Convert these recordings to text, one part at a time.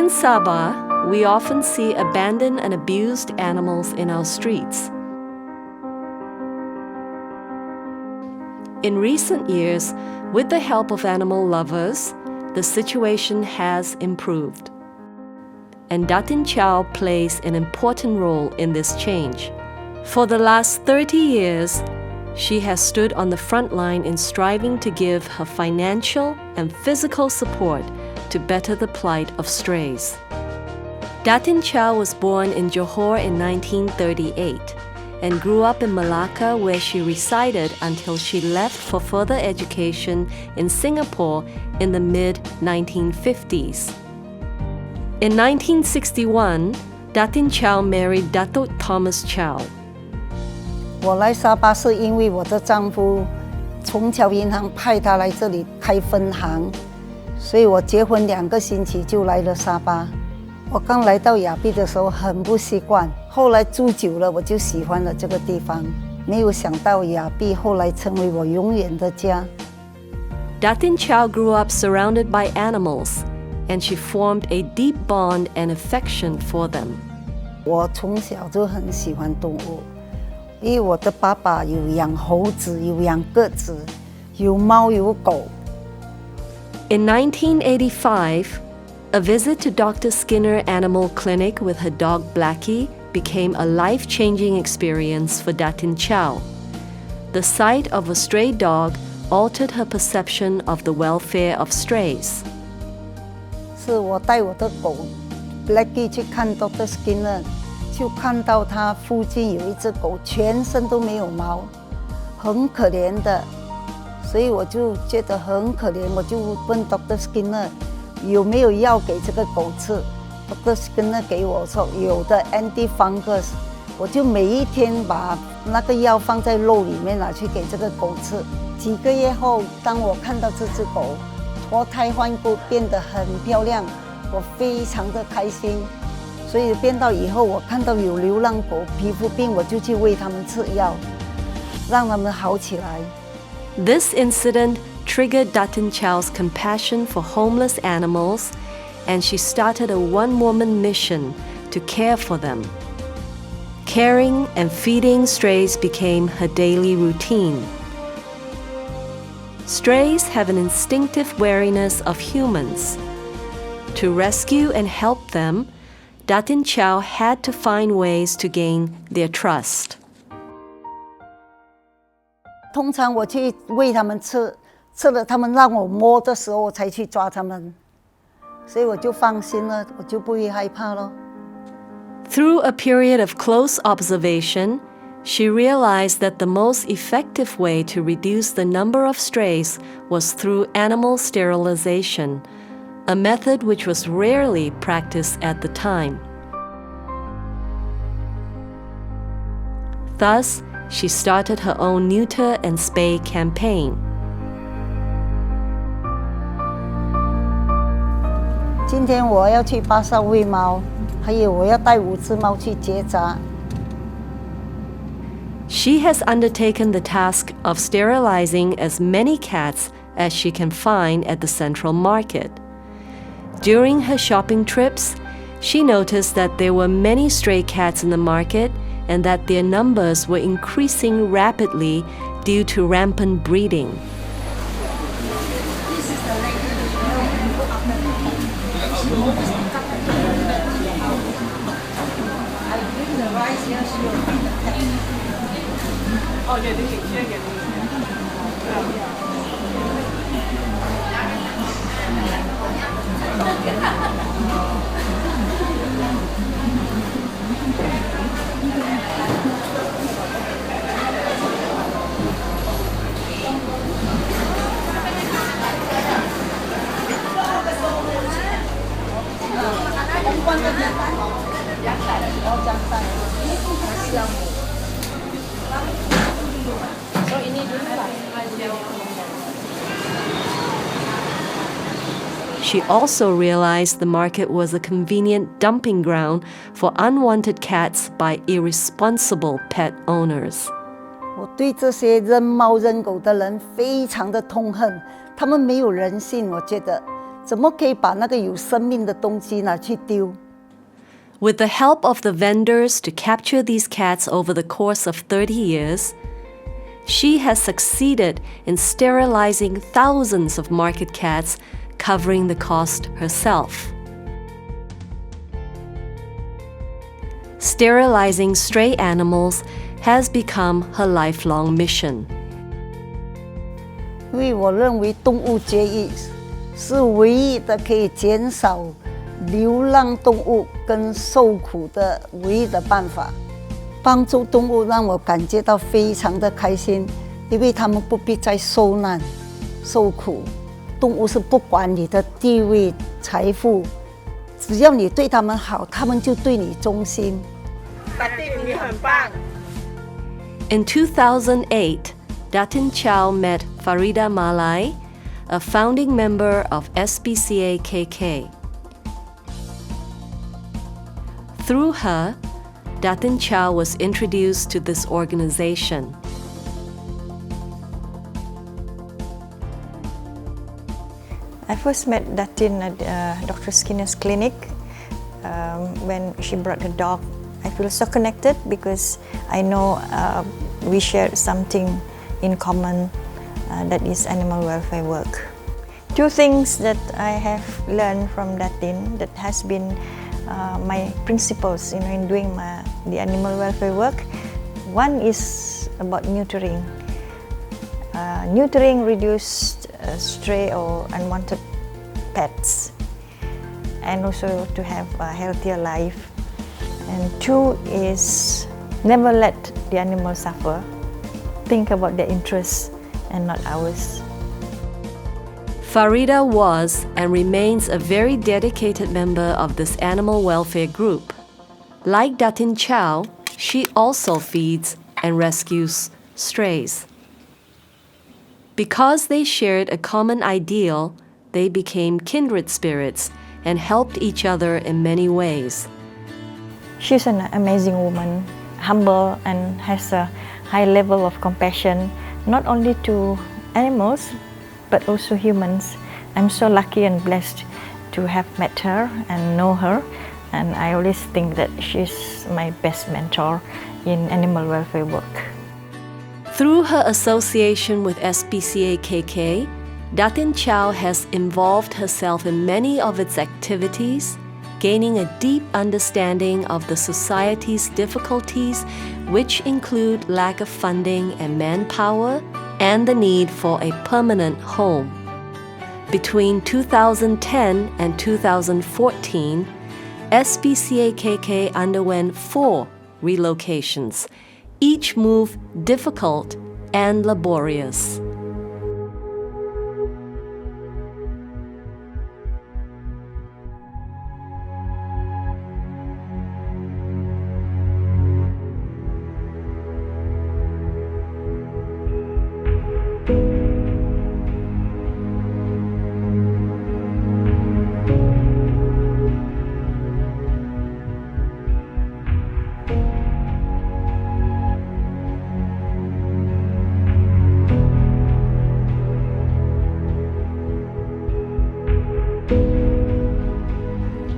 In Sabah, we often see abandoned and abused animals in our streets. In recent years, with the help of animal lovers, the situation has improved. And Datin Chow plays an important role in this change. For the last 30 years, she has stood on the front line in striving to give her financial and physical support to better the plight of strays. Datin Chow was born in Johor in 1938 and grew up in Malacca, where she resided until she left for further education in Singapore in the mid-1950s. In 1961, Datin Chow married Datuk Thomas Chow. 我来沙巴是因为我的丈夫从侨银行派他来这里开分行，所以我结婚2个星期就来了沙巴。我刚来到雅碧的时候很不习惯，后来住久了我就喜欢了这个地方。没有想到雅碧后来成为我永远的家。Datin Chow grew up surrounded by animals, and she formed a deep bond and affection for them. 我从小就很喜欢动物，因为我的爸爸有养猴子，有养鸽子，有猫有狗。In 1985, a visit to Dr. Skinner Animal Clinic with her dog Blackie became a life-changing experience for Datin Chow. The sight of a stray dog altered her perception of the welfare of strays. 是我带我的狗 Blackie 去看 Dr. Skinner， 就看到他附近有一只狗，全身都没有毛，很可怜的，所以我就觉得很可怜，我就问 Dr. Skinner 有没有药给这个狗吃。Dr. Skinner 给我说有的 anti-fungus， 我就每一天把那个药放在肉里面拿去给这个狗吃。几个月后，当我看到这只狗脱胎换骨变得很漂亮，我非常的开心。所以变到以后，我看到有流浪狗皮肤病，我就去喂它们吃药，让它们好起来。This incident triggered Datin Chow's compassion for homeless animals, and she started a one-woman mission to care for them. Caring and feeding strays became her daily routine. Strays have an instinctive wariness of humans. To rescue and help them, Datin Chow had to find ways to gain their trust. 通常我去喂它们吃，吃了它们让我摸的时候，我才去抓它们，所以我就放心了，我就不会害怕了。Through a period of close observation, she realized that the most effective way to reduce the number of strays was through animal sterilization, a method which was rarely practiced at the time. Thus, she started her own neuter and spay campaign. 今天我要去巴萨喂猫，还有我要带5只猫去结扎。She has undertaken the task of sterilizing as many cats as she can find at the central market. During her shopping trips, she noticed that there were many stray cats in the market and that their numbers were increasing rapidly due to rampant breeding. She also realized the market was a convenient dumping ground for unwanted cats by irresponsible pet owners. 我对这些扔猫扔狗的人非常的痛恨，他们没有人性，我觉得怎么可以把那个有生命的东西拿去丢？ With the help of the vendors to capture these cats over the course of 30 years, she has succeeded in sterilizing thousands of market cats, covering the cost herself. Sterilizing stray animals has become her lifelong mission. 因为我认为动物绝育是唯一的可以减少流浪动物跟受苦的唯一的办法。帮助动物让我感觉到非常的开心，因为它们不必再受难、受苦。动物是不管你的地位、财富，只要你对它们好，它们就对你忠心。Datin，你很棒。In 2008, Datin Chow met Farida Malai, a founding member of SPCA KK. Through her, Datin Chow was introduced to this organization. I first met Datin at Dr. Skinner's clinic. When she brought the dog, I feel so connected because I know we share something in common, that is animal welfare work. Two things that I have learned from Datin that has been my principles in doing the animal welfare work. One is about neutering. Neutering reduced stray or unwanted pets, and also to have a healthier life. And two is never let the animals suffer. Think about their interests and not ours. Farida was and remains a very dedicated member of this animal welfare group. Like Datin Chow, she also feeds and rescues strays. Because they shared a common ideal, they became kindred spirits and helped each other in many ways. She's an amazing woman, humble and has a high level of compassion, not only to animals, but also humans. I'm so lucky and blessed to have met her and know her, and I always think that she's my best mentor in animal welfare work. Through her association with SPCA KK, Datin Chow has involved herself in many of its activities, gaining a deep understanding of the society's difficulties, which include lack of funding and manpower, and the need for a permanent home. Between 2010 and 2014, SPCA KK underwent 4 relocations, each move difficult and laborious.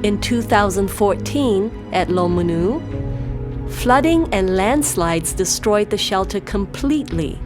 In 2014, at Lomunu, flooding and landslides destroyed the shelter completely.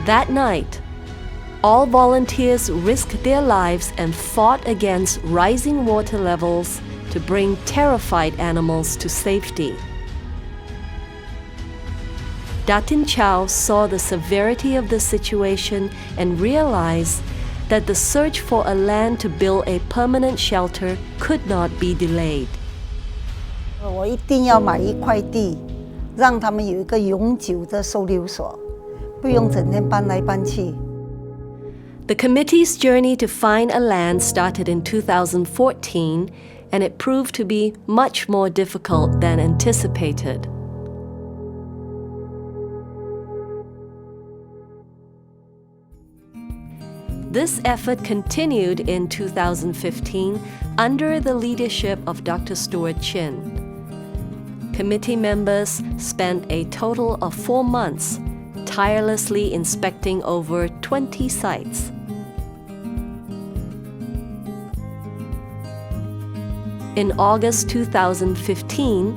That night, all volunteers risked their lives and fought against rising water levels to bring terrified animals to safety. Datin Chow saw the severity of the situation and realized that the search for a land to build a permanent shelter could not be delayed. 我一定要买一块地，让他们有一个永久的收留所，不用整天搬来搬去。The committee's journey to find a land started in 2014, and it proved to be much more difficult than anticipated. This effort continued in 2015 under the leadership of Dr. Stuart Chin. Committee members spent a total of 4 months tirelessly inspecting over 20 sites. In August 2015,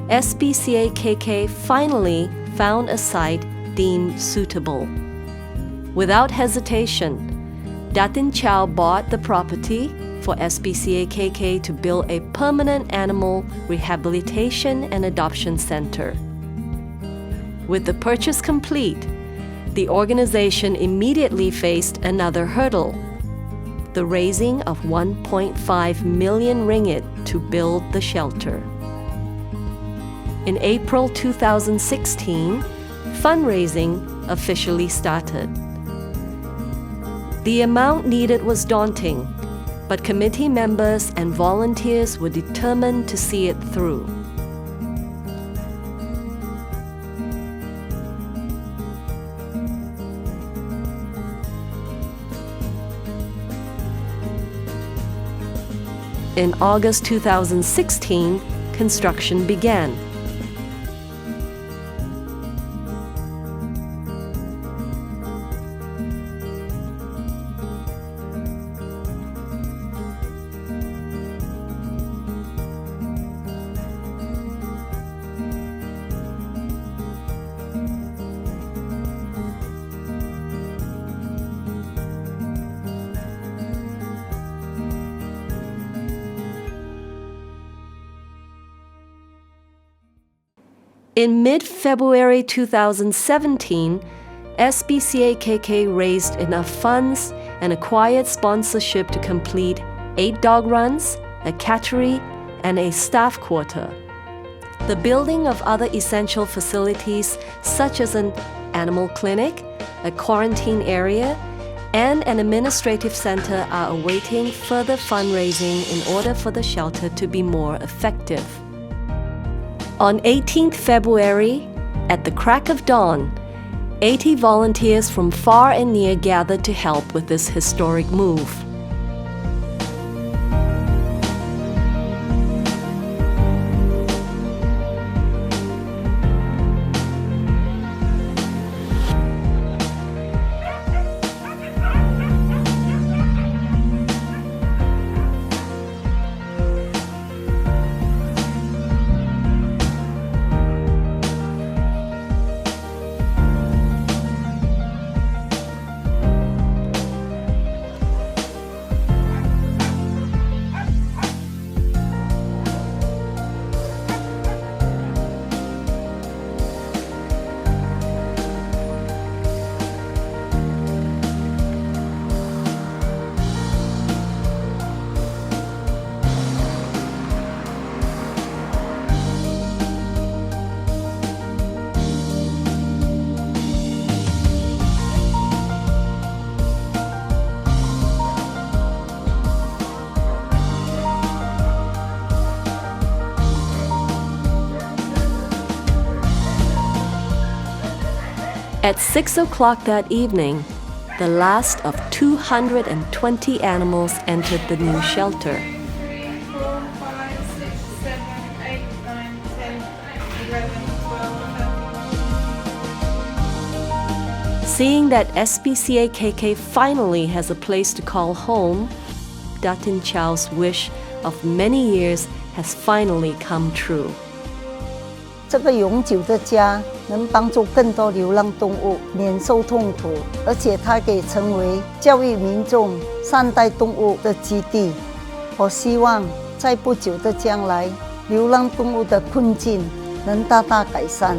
SPCA-KK finally found a site deemed suitable. Without hesitation, Datin Chow bought the property for SPCA-KK to build a permanent animal rehabilitation and adoption center. With the purchase complete, the organization immediately faced another hurdle: the raising of 1.5 million ringgit to build the shelter. In April 2016, fundraising officially started. The amount needed was daunting, but committee members and volunteers were determined to see it through. In August 2016, construction began. In mid-February 2017, SPCA-KK raised enough funds and acquired sponsorship to complete 8 dog runs, a cattery, and a staff quarter. The building of other essential facilities such as an animal clinic, a quarantine area, and an administrative center are awaiting further fundraising in order for the shelter to be more effective. On 18th February, at the crack of dawn, 80 volunteers from far and near gathered to help with this historic move. At 6 o'clock that evening, the last of 220 animals entered the new shelter. 4, 5, 6, 7, 8, 9, 10, 11, 12, 13. Seeing that SPCA-KK finally has a place to call home, Datin Chow's wish of many years has finally come true. 这个永久的家能帮助更多流浪动物免受痛苦，而且它可以成为教育民众善待动物的基地。我希望在不久的将来，流浪动物的困境能大大改善。